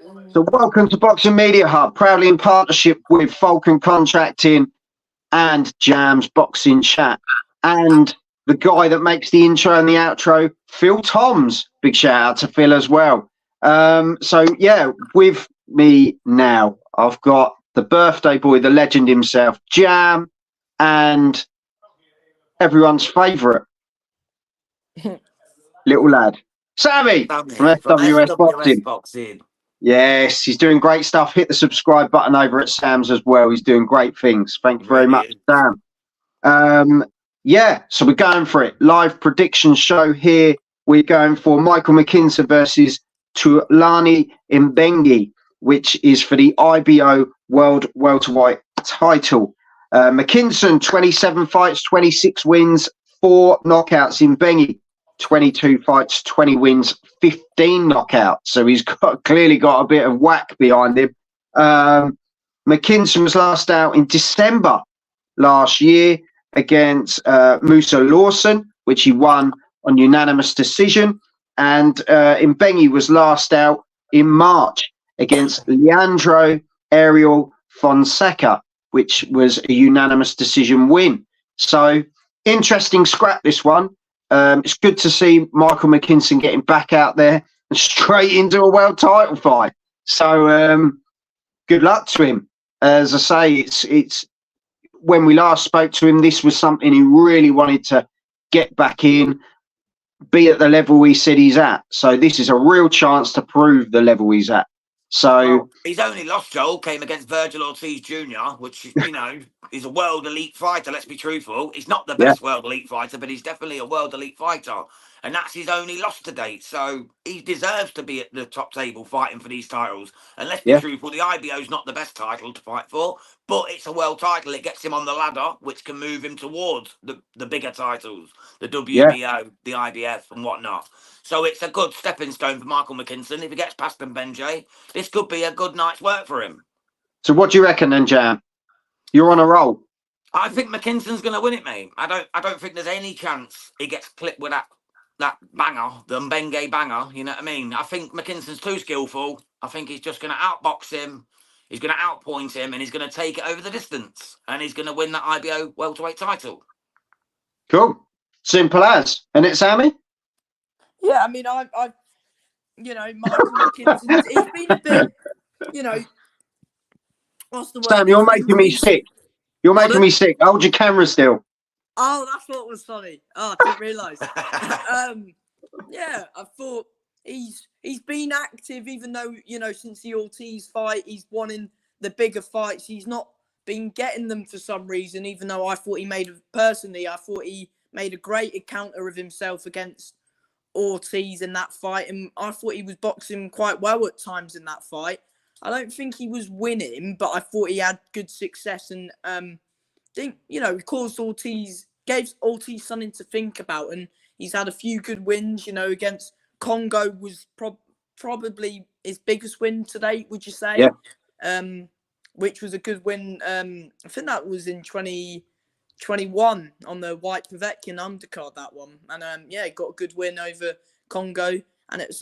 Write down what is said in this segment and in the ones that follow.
So welcome to Boxing Media Hub, proudly in partnership with Falcon Contracting and Jam's Boxing Chat. And the guy that makes the intro and the outro, Phil Toms. Big shout out to Phil as well. With me now, I've got the birthday boy, the legend himself, Jam, and everyone's favourite little lad, Sammy from SWS Boxing. Yes, he's doing great stuff. Hit the subscribe button over at Sam's as well. He's doing great things. Thank you very much, Sam. So we're going for it. Live prediction show here. We're going for Michael McKinson versus Thulani Mbenge, which is for the IBO World Welterweight title. McKinson, 27 fights, 26 wins, 4 knockouts. Mbenge, 22 fights, 20 wins, 15 knockouts. So he's clearly got a bit of whack behind him. McKinson was last out in December last year against Musa Lawson, which he won on unanimous decision. And Mbenge was last out in March against Leandro Ariel Fonseca, which was a unanimous decision win. So interesting scrap, this one. It's good to see Michael McKinson getting back out there and straight into a world title fight. So good luck to him. As I say, it's when we last spoke to him, this was something he really wanted to get back in, be at the level he said he's at. So this is a real chance to prove the level he's at. So his only loss, Joel, came against Virgil Ortiz Jr., which, is a world elite fighter, let's be truthful. He's not the best world elite fighter, but he's definitely a world elite fighter. And that's his only loss to date. So he deserves to be at the top table fighting for these titles. And let's be truthful, the IBO is not the best title to fight for, but it's a world title. It gets him on the ladder, which can move him towards the bigger titles, the WBO, the IBF and whatnot. So it's a good stepping stone for Michael McKinson. If he gets past Mbenge, this could be a good night's work for him. So what do you reckon then, Jam? You're on a roll. I think McKinson's going to win it, mate. I don't think there's any chance he gets clipped with that banger, the Mbenge banger. You know what I mean? I think McKinson's too skillful. I think he's just going to outbox him. He's going to outpoint him, and he's going to take it over the distance, and he's going to win that IBO welterweight title. Cool, simple as. And it's Sammy. Yeah, I mean, I Michael McKinson, he's been a bit, what's the word? Sam, you're making me sick. You're making me sick. Hold your camera still. Oh, that's what was funny. Oh, I didn't realise. I thought he's been active, even though, since the Ortiz fight, he's won in the bigger fights. He's not been getting them for some reason, even though I thought he made a great encounter of himself against Ortiz in that fight, and I thought he was boxing quite well at times in that fight. I don't think he was winning, but I thought he had good success, and gave Ortiz something to think about, and he's had a few good wins. Against Congo was probably his biggest win to date, would you say? Yeah. Which was a good win. I think that was in 2021 on the White Povetkin undercard, that one. And he got a good win over Congo. And it's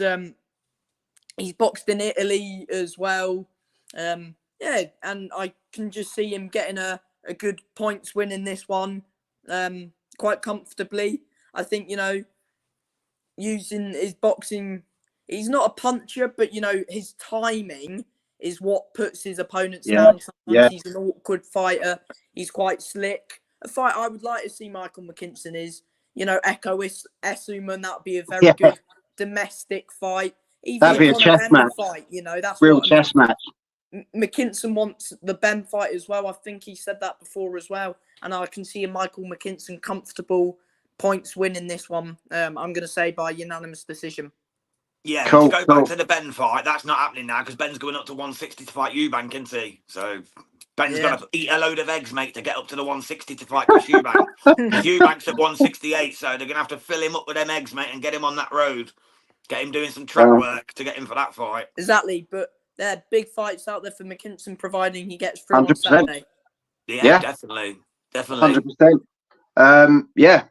he's boxed in Italy as well. And I can just see him getting a good points win in this one quite comfortably. I think, using his boxing, he's not a puncher, but, his timing is what puts his opponents down. Sometimes he's an awkward fighter. He's quite slick. A fight I would like to see Michael McKinson is, Echo Essuman. That would be a very good domestic fight. Even that'd be a chess match. Fight, that's real chess match. McKinson wants the Ben fight as well. I think he said that before as well. And I can see a Michael McKinson comfortable points win in this one. I'm going to say by unanimous decision. Yeah, to go back to the Ben fight, that's not happening now because Ben's going up to 160 to fight Eubank, isn't he? So Ben's got to eat a load of eggs, mate, to get up to the 160 to fight Chris Eubank. Eubank's at 168, so they're going to have to fill him up with them eggs, mate, and get him on that road. Get him doing some track work to get him for that fight. Exactly, but there are big fights out there for McKinson, providing he gets through 100%. On Saturday. Yeah, definitely. 100%.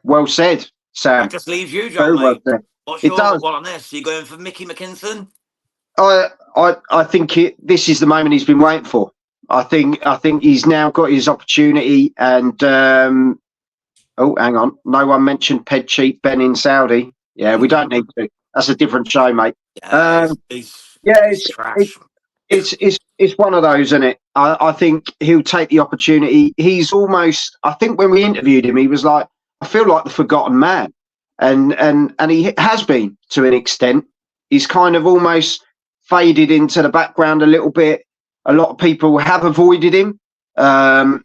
Well said, Sam. That just leaves you, John, mate. What's your one on this? Are you going for Mickey McKinson? I think this is the moment he's been waiting for. I think he's now got his opportunity. And oh, hang on, no one mentioned Ped Cheap Ben in Saudi. Yeah, we don't need to. That's a different show, mate. He's trash. It's one of those, isn't it? I think he'll take the opportunity. He's almost. I think when we interviewed him, he was like, I feel like the forgotten man, and he has been to an extent. He's kind of almost faded into the background a little bit. A lot of people have avoided him, and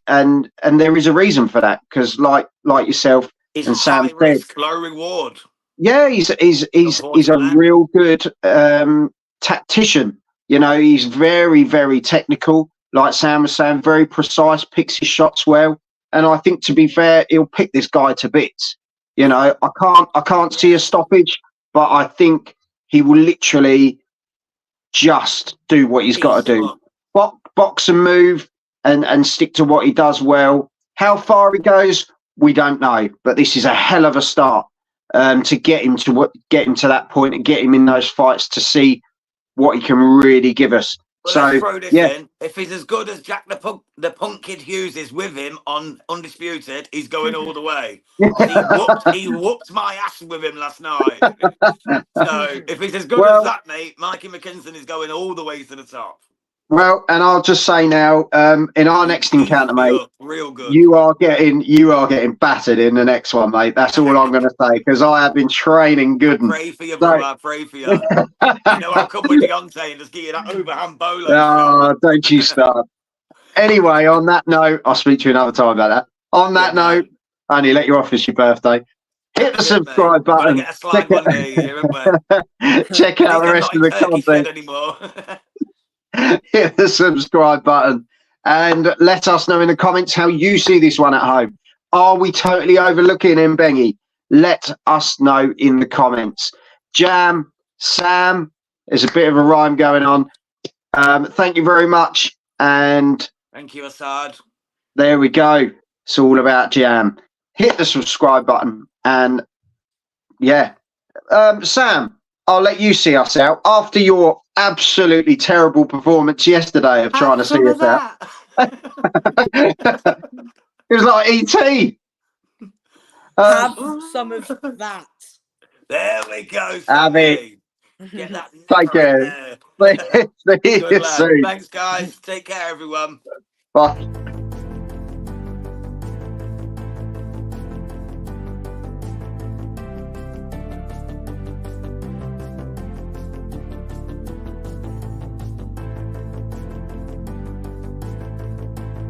there is a reason for that, because like yourself and Sam said, risk, low reward. Yeah, he's a real good tactician. You know, he's very, very technical. Like Sam was saying, very precise, picks his shots well. And I think, to be fair, he'll pick this guy to bits. You know, I can't see a stoppage, but I think he will literally just do what he's got to do. Box and move and stick to what he does well. How far he goes, we don't know. But this is a hell of a start to get him to that point and get him in those fights to see what he can really give us. Well, let's throw this in. If he's as good as Jack the Punk Kid Hughes is with him on Undisputed, he's going all the way. He whooped my ass with him last night. So if he's as good as that, mate, Mikey McKinson is going all the way to the top. Well, and I'll just say now, in our next encounter, mate, real good. You are getting battered in the next one, mate. That's all I'm going to say, because I have been training good. I pray for you, brother. I pray for you. You know, I'll come with Deontay and just give you that overhand bolo. Oh, don't you start. Anyway, on that note, I'll speak to you another time about that. On that note, only let you off, it's your birthday. Hit the subscribe button. Check out the rest of the content. Anymore. Hit the subscribe button and let us know in the comments how you see this one at home. Are we totally overlooking Mbenge? Let us know in the comments. Jam, Sam, there's a bit of a rhyme going on. Thank you very much. And thank you, Assad. There we go. It's all about Jam. Hit the subscribe button. And yeah, Sam, I'll let you see us out after your absolutely terrible performance yesterday of trying to see us out. It was like E.T. Have some of that. There we go. Have it. Get that. Take care. Good lad. Thanks, guys. Take care, everyone. Bye.